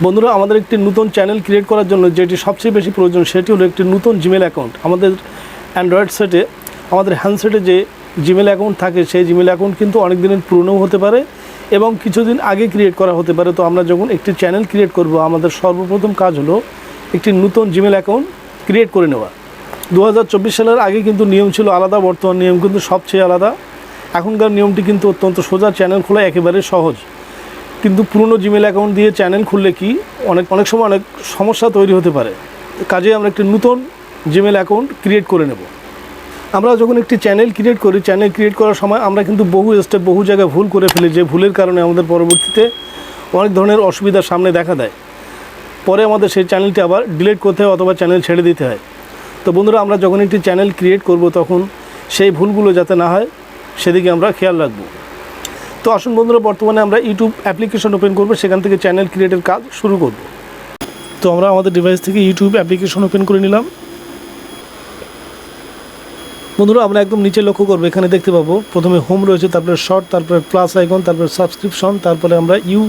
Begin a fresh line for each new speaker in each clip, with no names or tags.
বন্ধুরা, আমাদের একটি নতুন চ্যানেল ক্রিয়েট করার জন্য যেটি সবচেয়ে বেশি প্রয়োজন সেটি হলো একটি নতুন জিমেল অ্যাকাউন্ট। আমাদের অ্যান্ড্রয়েড সেটে, আমাদের হ্যান্ডসেটে যে জিমেল অ্যাকাউন্ট থাকে সেই জিমেল অ্যাকাউন্ট কিন্তু অনেক দিনের পুরনোও হতে পারে এবং কিছুদিন আগে ক্রিয়েট করা হতে পারে। তো আমরা যখন একটি চ্যানেল ক্রিয়েট করব, আমাদের সর্বপ্রথম কাজ হলো একটি নতুন জিমেল অ্যাকাউন্ট ক্রিয়েট করে নেওয়া। 2024 সালের আগে কিন্তু নিয়ম ছিল আলাদা, বর্তমান নিয়ম কিন্তু সবচেয়ে আলাদা। এখনকার নিয়মটি কিন্তু অত্যন্ত সোজা, চ্যানেল খোলা একেবারে সহজ। কিন্তু পুরনো জিমেল অ্যাকাউন্ট দিয়ে চ্যানেল খুললে কি অনেক সময় অনেক সমস্যা তৈরি হতে পারে। কাজে আমরা একটি নতুন জিমেল অ্যাকাউন্ট ক্রিয়েট করে নেব। আমরা যখন একটি চ্যানেল ক্রিয়েট করি, চ্যানেল ক্রিয়েট করার সময় আমরা কিন্তু বহু স্টেপ, বহু জায়গায় ভুল করে ফেলি, যে ভুলের কারণে আমাদের পরবর্তীতে অনেক ধরনের অসুবিধার সামনে দেখা দেয়। পরে আমাদের সেই চ্যানেলটি আবার ডিলিট করতে হয় অথবা চ্যানেল ছেড়ে দিতে হয়। তো বন্ধুরা, আমরা যখন একটি চ্যানেল ক্রিয়েট করব তখন সেই ভুলগুলো যাতে না হয় সেদিকে আমরা খেয়াল রাখব। তো আসুন বন্ধুরা, বর্তমানে আমরা ইউটিউব অ্যাপ্লিকেশন ওপেন করব, সেখান থেকে চ্যানেল ক্রিয়েটের কাজ শুরু করব। তো আমরা আমাদের ডিভাইস থেকে ইউটিউব অ্যাপ্লিকেশন ওপেন করে নিলাম। বন্ধুরা, আমরা একদম নিচে লক্ষ্য করবো, এখানে দেখতে পাবো প্রথমে হোম রয়েছে, তারপরে শর্ট, তারপরে প্লাস আইকন, তারপরে সাবস্ক্রিপশন, তারপরে আমরা ইউ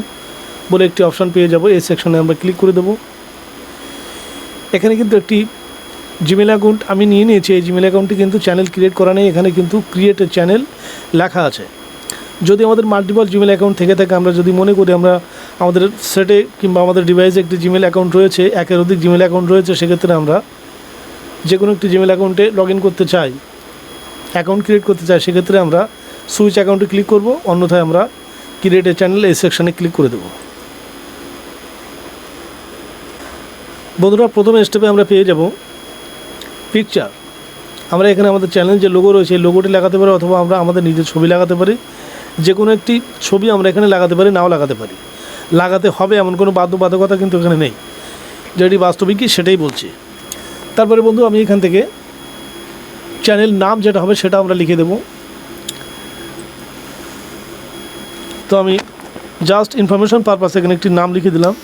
বলে একটি অপশান পেয়ে যাব। এই সেকশনে আমরা ক্লিক করে দেবো। এখানে কিন্তু একটি জিমেল অ্যাকাউন্ট আমি নিয়ে নিয়েছি। এই জিমেল অ্যাকাউন্টটি কিন্তু চ্যানেল ক্রিয়েট করা নেই, এখানে কিন্তু ক্রিয়েট এ চ্যানেল লেখা আছে। যদি আমাদের মাল্টিপল জিমেল অ্যাকাউন্ট থেকে থাকে, আমরা যদি মনে করি আমরা আমাদের সেটে কিংবা আমাদের ডিভাইসে একটি জিমেল অ্যাকাউন্ট রয়েছে, একের অধিক জিমেল অ্যাকাউন্ট রয়েছে, সেক্ষেত্রে আমরা যে কোনো একটি জিমেল অ্যাকাউন্টে লগ ইন করতে চাই, অ্যাকাউন্ট ক্রিয়েট করতে চাই, সেক্ষেত্রে আমরা সুইচ অ্যাকাউন্টে ক্লিক করব, অন্যথায় আমরা ক্রিয়েট এ চ্যানেল এই সেকশানে ক্লিক করে দেব। বন্ধুরা, প্রথম স্টেপে আমরা পেয়ে যাব পিকচার। আমরা এখানে আমাদের চ্যানেল যে লোগো রয়েছে এই লোগোটি লাগাতে পারি, অথবা আমরা আমাদের নিজের ছবি লাগাতে পারি। যে কোনো একটি ছবি আমরা এখানে লাগাতে পারি, নাও লাগাতে পারি। লাগাতে হবে এমন কোনো বাধ্যবাধকতা কিন্তু এখানে নেই, যেটি বাস্তবিকই সেটাই বলছি। তারপরে বন্ধু, আমি এখান থেকে চ্যানেল নাম যেটা হবে সেটা আমরা লিখে দেব। তো আমি জাস্ট ইনফরমেশন পারপাসে এখানে একটি নাম লিখে দিলাম।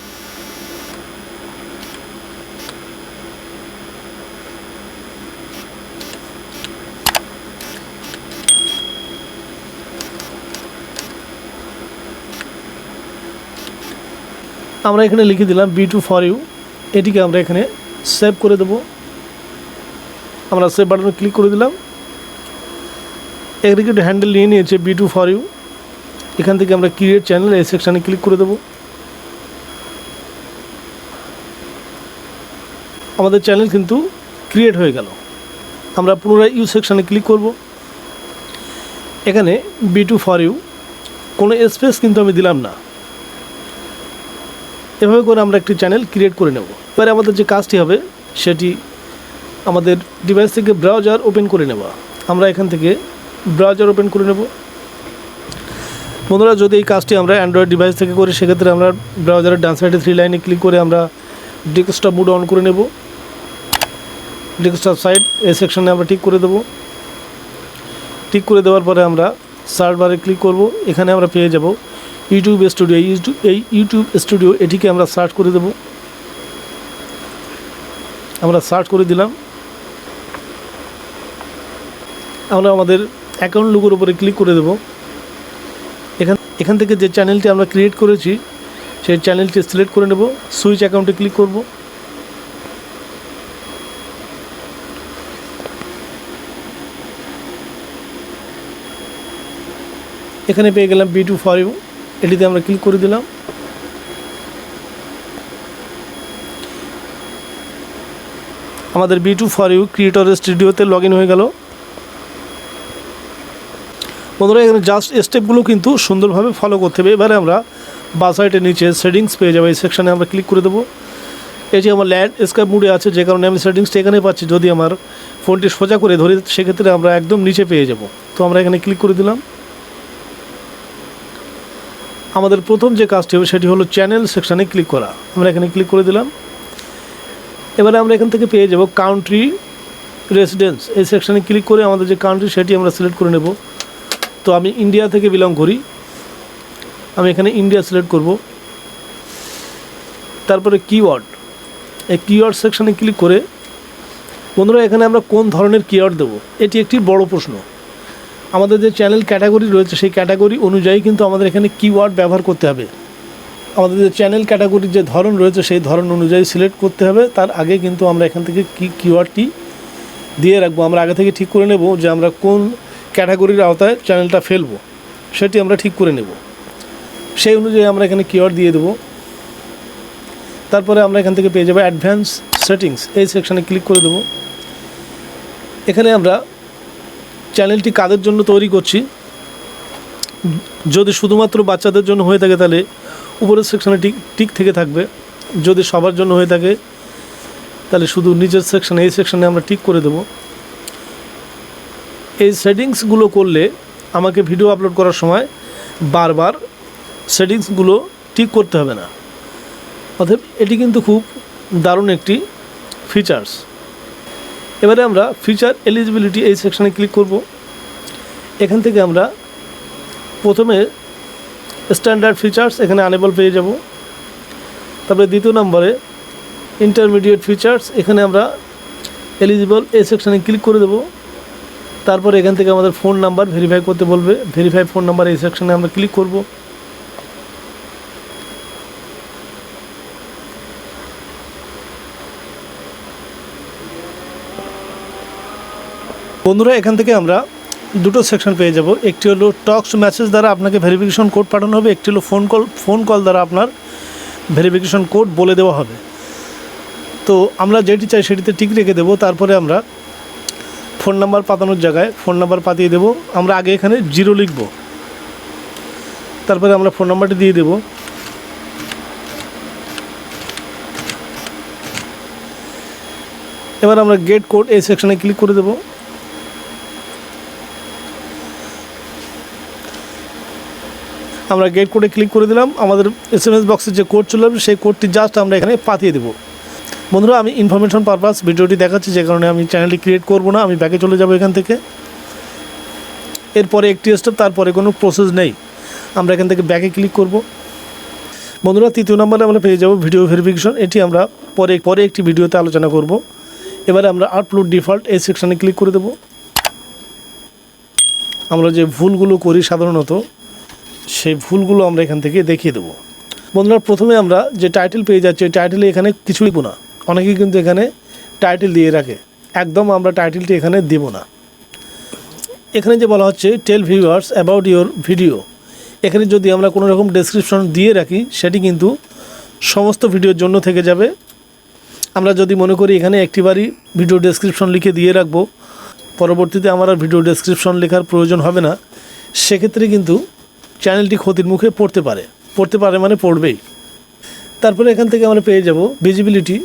আমরা এখানে লিখে দিলাম B2 ফর ইউ। এটিকে আমরা এখানে সেভ করে দেব। আমরা সেভ বাটনে ক্লিক করে দিলাম। এগ্রিগেট হ্যান্ডেল নিয়ে নিয়েছে B2 ফর ইউ। এখান থেকে আমরা ক্রিয়েট চ্যানেল এই সেকশানে ক্লিক করে দেব। আমাদের চ্যানেল কিন্তু ক্রিয়েট হয়ে গেল। আমরা পুনরায় ইউ সেকশানে ক্লিক করব। এখানে B2 ফর ইউ, কোনো স্পেস কিন্তু আমি দিলাম না। এভাবে করে আমরা একটি চ্যানেল ক্রিয়েট করে নেব। এবারে আমাদের যে কাজটি হবে সেটি আমাদের ডিভাইস থেকে ব্রাউজার ওপেন করে নেব। আমরা এখান থেকে ব্রাউজার ওপেন করে নেব। বন্ধুরা, যদি এই কাজটি আমরা অ্যান্ড্রয়েড ডিভাইস থেকে করি, সেক্ষেত্রে আমরা ব্রাউজারের ডান সাইডে 3 লাইনে ক্লিক করে আমরা ডেস্কটপ মোড অন করে নেব। ডেস্কটপ সাইড এই সেকশনে আমরা টিক করে দেব। টিক করে দেওয়ার পরে আমরা সার্চ বারে ক্লিক করব। এখানে আমরা পেয়ে যাব ইউটিউব স্টুডিও। এই ইউটিউব স্টুডিও এটিকে আমরা সার্চ করে দেব। আমরা সার্চ করে দিলাম। আমরা আমাদের অ্যাকাউন্ট লোগোর উপরে ক্লিক করে দেব। এখান থেকে যে চ্যানেলটি আমরা ক্রিয়েট করেছি সেই চ্যানেলটি সিলেক্ট করে নেব। সুইচ অ্যাকাউন্টে ক্লিক করব। এখানে পেয়ে গেলাম B2 ফর ইউ। এটিতে আমরা ক্লিক করে দিলাম। আমাদের B2 ফর ইউ ক্রিয়েটর স্টুডিওতে লগ ইন হয়ে গেল। বন্ধুরা, এখানে জাস্ট স্টেপগুলো কিন্তু সুন্দরভাবে ফলো করতে হবে। এবারে আমরা বাঁ সাইডের নিচে সেটিংস পেয়ে যাবো। এই সেকশানে আমরা ক্লিক করে দেবো। এটি আমার ল্যান্ডস্কেপ মোডে আছে, যে কারণে আমি সেটিংসটা এখানে পাচ্ছি। যদি আমার ফোনটি সোজা করে ধরি, সেক্ষেত্রে আমরা একদম নিচে পেয়ে যাব। তো আমরা এখানে ক্লিক করে দিলাম। আমাদের প্রথম যে কাজটি হবে সেটি হলো চ্যানেল সেকশানে ক্লিক করা। আমরা এখানে ক্লিক করে দিলাম। এবারে আমরা এখান থেকে পেয়ে যাব কান্ট্রি রেসিডেন্স। এই সেকশানে ক্লিক করে আমাদের যে কান্ট্রি সেটি আমরা সিলেক্ট করে নেব। তো আমি ইন্ডিয়া থেকে বিলং করি, আমি এখানে ইন্ডিয়া সিলেক্ট করব। তারপরে কিওয়ার্ড, এই কিওয়ার্ড সেকশানে ক্লিক করে বন্ধুরা এখানে আমরা কোন ধরনের কিওয়ার্ড দেবো এটি একটি বড় প্রশ্ন। আমাদের যে চ্যানেল ক্যাটাগরি রয়েছে সেই ক্যাটাগরি অনুযায়ী কিন্তু আমাদের এখানে কিওয়ার্ড ব্যবহার করতে হবে। আমাদের যে চ্যানেল ক্যাটাগরির যে ধরন রয়েছে সেই ধরন অনুযায়ী সিলেক্ট করতে হবে। তার আগে কিন্তু আমরা এখান থেকে কিওয়ার্ডটি দিয়ে রাখবো। আমরা আগে থেকে ঠিক করে নেব যে আমরা কোন ক্যাটাগরির আওতায় চ্যানেলটা ফেলবো, সেটি আমরা ঠিক করে নেব। সেই অনুযায়ী আমরা এখানে কিওয়ার্ড দিয়ে দেবো। তারপরে আমরা এখান থেকে পেয়ে যাবো অ্যাডভান্স সেটিংস, এই সেকশানে ক্লিক করে দেবো। এখানে আমরা চ্যানেলটি কাদের জন্য তৈরি করছি, যদি শুধুমাত্র বাচ্চাদের জন্য হয়ে থাকে তাহলে উপরের সেকশানে টিক থেকে থাকবে, যদি সবার জন্য হয়ে থাকে তাহলে শুধু নিচের সেকশানে, এই সেকশানে আমরা টিক করে দেব। এই সেটিংসগুলো করলে আমাকে ভিডিও আপলোড করার সময় বারবার সেটিংসগুলো টিক করতে হবে না। অতএব এটি কিন্তু খুব দারুণ একটি ফিচার্স। এবারে আমরা ফিচার এলিজিবিলিটি এই সেকশানে ক্লিক করব। এখান থেকে আমরা প্রথমে স্ট্যান্ডার্ড ফিচার্স এখানে আনেবল পেয়ে যাব। তারপরে দ্বিতীয় নম্বরে ইন্টারমিডিয়েট ফিচার্স, এখানে আমরা এলিজিবল এই সেকশানে ক্লিক করে দেব। তারপরে এখান থেকে আমাদের ফোন নাম্বার ভেরিফাই করতে বলবে, ভেরিফাই ফোন নাম্বার এই সেকশানে আমরা ক্লিক করব। বন্ধুরা এখান থেকে আমরা দুটো সেকশন পেয়ে যাব। একটি হলো টক্স মেসেজ দ্বারা আপনাকে ভেরিফিকেশন কোড পাঠানো হবে, একটি হলো ফোন কল দ্বারা আপনার ভেরিফিকেশন কোড বলে দেওয়া হবে। তো আমরা যেটি চাই সেটিতে টিক রেখে দেবো। তারপরে আমরা ফোন নাম্বার পাতানোর জায়গায় ফোন নাম্বার পাতিয়ে দেবো। আমরা আগে এখানে 0 লিখব, তারপরে আমরা ফোন নাম্বারটি দিয়ে দেব। এবার আমরা গেট কোড এই সেকশনে ক্লিক করে দেব। আমরা গেট কোডে ক্লিক করে দিলাম। আমাদের SMS বক্সের যে কোড চলে আসবে সেই কোডটি জাস্ট আমরা এখানে পাঠিয়ে দেবো। বন্ধুরা আমি ইনফরমেশন পারপাস ভিডিওটি দেখাচ্ছি, যে কারণে আমি চ্যানেলটি ক্রিয়েট করব না, আমি ব্যাকে চলে যাব এখান থেকে। এরপরে একটি স্টেপ, তারপরে কোনো প্রসেস নেই। আমরা এখান থেকে ব্যাকে ক্লিক করব। বন্ধুরা তৃতীয় নম্বরে আমরা পেয়ে যাব ভিডিও ভেরিফিকেশন। এটি আমরা পরে একটি ভিডিওতে আলোচনা করব। এবারে আমরা আপলোড ডিফল্ট এই সেকশানে ক্লিক করে দেব। আমরা যে ভুলগুলো করি সাধারণত সেই ভুলগুলো আমরা এখান থেকে দেখিয়ে দেবো। বন্ধুরা প্রথমে আমরা যে টাইটেল পেয়ে যাচ্ছি, ওই টাইটেলে এখানে কিছুই না, অনেকেই কিন্তু এখানে টাইটেল দিয়ে রাখে, একদম আমরা টাইটেলটি এখানে দেব না। এখানে যে বলা হচ্ছে টেল ভিউয়ার্স অ্যাবাউট ইয়োর ভিডিও, এখানে যদি আমরা কোনো রকম ডেসক্রিপশন দিয়ে রাখি সেটি কিন্তু সমস্ত ভিডিওর জন্য থেকে যাবে। আমরা যদি মনে করি এখানে একটিবারই ভিডিও ডেসক্রিপশন লিখে দিয়ে রাখবো, পরবর্তীতে আমার আর ভিডিও ডেসক্রিপশন লেখার প্রয়োজন হবে না, সেক্ষেত্রে কিন্তু চ্যানেলটি ক্ষতির মুখে পড়তে পারে মানে পড়বেই। তারপরে এখান থেকে আমরা পেয়ে যাব ভিজিবিলিটি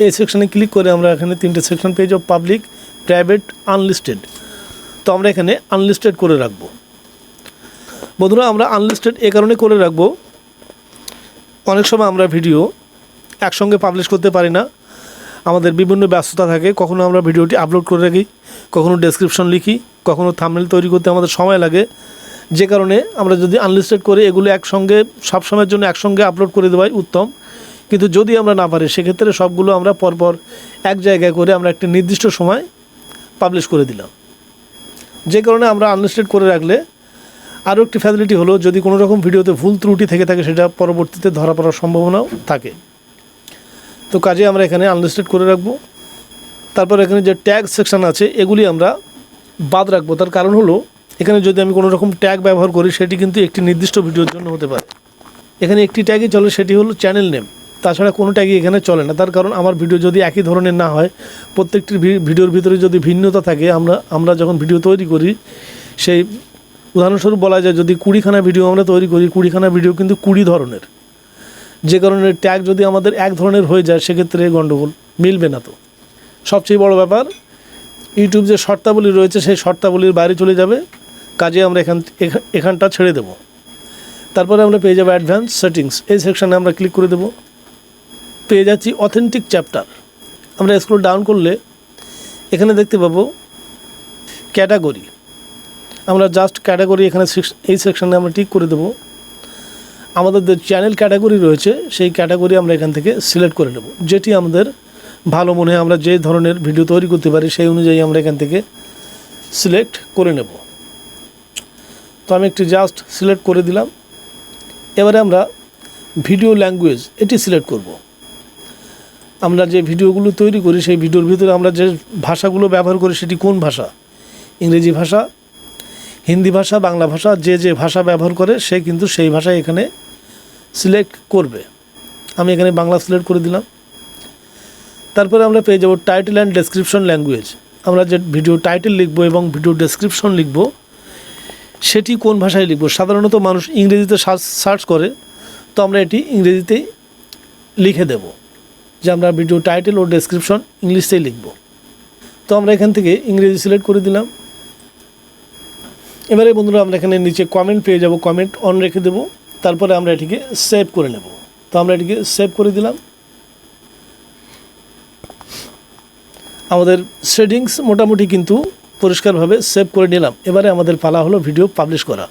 এই সেকশানে ক্লিক করে আমরা এখানে 3টে সেকশন পেয়ে যাব, পাবলিক, প্রাইভেট, আনলিস্টেড। তো আমরা এখানে আনলিস্টেড করে রাখবো। বন্ধুরা আমরা আনলিস্টেড এ কারণে করে রাখবো, অনেক সময় আমরা ভিডিও একসঙ্গে পাবলিশ করতে পারি না, আমাদের বিভিন্ন ব্যস্ততা থাকে, কখনো আমরা ভিডিওটি আপলোড করে রাখি, কখনো ডেসক্রিপশন লিখি, কখনো থাম্বনেল তৈরি করতে আমাদের সময় লাগে, যে কারণে আমরা যদি আনলিস্টেড করে এগুলো একসঙ্গে সবসময়ের জন্য একসঙ্গে আপলোড করে দেওয়াই উত্তম। কিন্তু যদি আমরা না পারি সেক্ষেত্রে সবগুলো আমরা পরপর এক জায়গায় করে আমরা একটি নির্দিষ্ট সময় পাবলিশ করে দিলাম। যে কারণে আমরা আনলিস্টেড করে রাখলে আরও একটি ফ্যাসিলিটি হলো, যদি কোনো রকম ভিডিওতে ভুল ত্রুটি থেকে থাকে সেটা পরবর্তীতে ধরা পড়ার সম্ভাবনাও থাকে। তো কাজে আমরা এখানে আনলিস্টেড করে রাখবো। তারপর এখানে যে ট্যাগ সেকশন আছে এগুলি আমরা বাদ রাখবো। তার কারণ হলো এখানে যদি আমি কোনো রকম ট্যাগ ব্যবহার করি সেটি কিন্তু একটি নির্দিষ্ট ভিডিওর জন্য হতে পারে। এখানে একটি ট্যাগই চলে, সেটি হলো চ্যানেল নেম, তাছাড়া কোনো ট্যাগই এখানে চলে না। তার কারণ আমার ভিডিও যদি একই ধরনের না হয়, প্রত্যেকটি ভিডিওর ভিতরে যদি ভিন্নতা থাকে, আমরা যখন ভিডিও তৈরি করি সেই উদাহরণস্বরূপ বলা যায় যদি 20খানা ভিডিও আমরা তৈরি করি, 20খানা ভিডিও কিন্তু 20 ধরনের, যে কারণে ট্যাগ যদি আমাদের এক ধরনের হয়ে যায় সেক্ষেত্রে গণ্ডগোল, মিলবে না। তো সবচেয়ে বড় ব্যাপার ইউটিউব যে শর্তাবলী রয়েছে সেই শর্তাবলীর বাইরে চলে যাবে, কাজে আমরা এখানটা ছেড়ে দেব। তারপরে আমরা পেয়ে যাবো অ্যাডভান্স সেটিংস এই সেকশানে আমরা ক্লিক করে দেব। পেয়ে যাচ্ছি অথেন্টিক চ্যাপ্টার। আমরা স্ক্রল ডাউন করলে এখানে দেখতে পাবো ক্যাটাগরি, আমরা জাস্ট ক্যাটাগরি এখানে এই সেকশানে আমরা টিক করে দেব। আমাদের যে চ্যানেল ক্যাটাগরি রয়েছে সেই ক্যাটাগরি আমরা এখান থেকে সিলেক্ট করে নেব, যেটি আমাদের ভালো মনে হয়, আমরা যে ধরনের ভিডিও তৈরি করতে পারি সেই অনুযায়ী আমরা এখান থেকে সিলেক্ট করে নেব। তো আমি একটি জাস্ট সিলেক্ট করে দিলাম। এবারে আমরা ভিডিও ল্যাঙ্গুয়েজ এটি সিলেক্ট করব। আমরা যে ভিডিওগুলো তৈরি করি সেই ভিডিওর ভিতরে আমরা যে ভাষাগুলো ব্যবহার করি সেটি কোন ভাষা, ইংরেজি ভাষা, হিন্দি ভাষা, বাংলা ভাষা, যে ভাষা ব্যবহার করে সে কিন্তু সেই ভাষায় এখানে সিলেক্ট করবে। আমি এখানে বাংলা সিলেক্ট করে দিলাম। তারপরে আমরা পেয়ে যাব টাইটেল অ্যান্ড ডেসক্রিপশন ল্যাঙ্গুয়েজ। আমরা যে ভিডিও টাইটেল লিখব এবং ভিডিও ডেসক্রিপশন লিখব সেটি কোন ভাষায় লিখব। সাধারণত মানুষ ইংরেজিতে সার্চ করে, তো আমরা এটি ইংরেজিতেই লিখে দেব যে আমরা ভিডিও টাইটেল ও ডেসক্রিপশন ইংলিশতেই লিখব। তো আমরা এখান থেকে ইংরেজি সিলেক্ট করে দিলাম। এবারে বন্ধুরা আমরা এখানে নিচে কমেন্ট পেয়ে যাব, কমেন্ট অন রেখে দেব। তারপরে আমরা এটিকে সেভ করে নেব। তো আমরা এটিকে সেভ করে দিলাম। আমাদের সেটিংস মোটামুটি কিন্তু পরিষ্কারভাবে সেভ করে নিলাম। এবারে আমাদের পালা হলো ভিডিও পাবলিশ করা।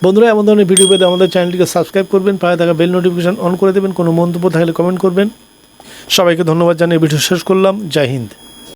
বন্ধুরা এমন ধরনের ভিডিও পেতে আমাদের চ্যানেলটিকে সাবস্ক্রাইব করবেন, পাশে থাকা বেল নোটিফিকেশন অন করে দেবেন, কোনো মন্তব্য থাকলে কমেন্ট করবেন। সবাইকে ধন্যবাদ জানিয়ে ভিডিও শেষ করলাম। জয় হিন্দ।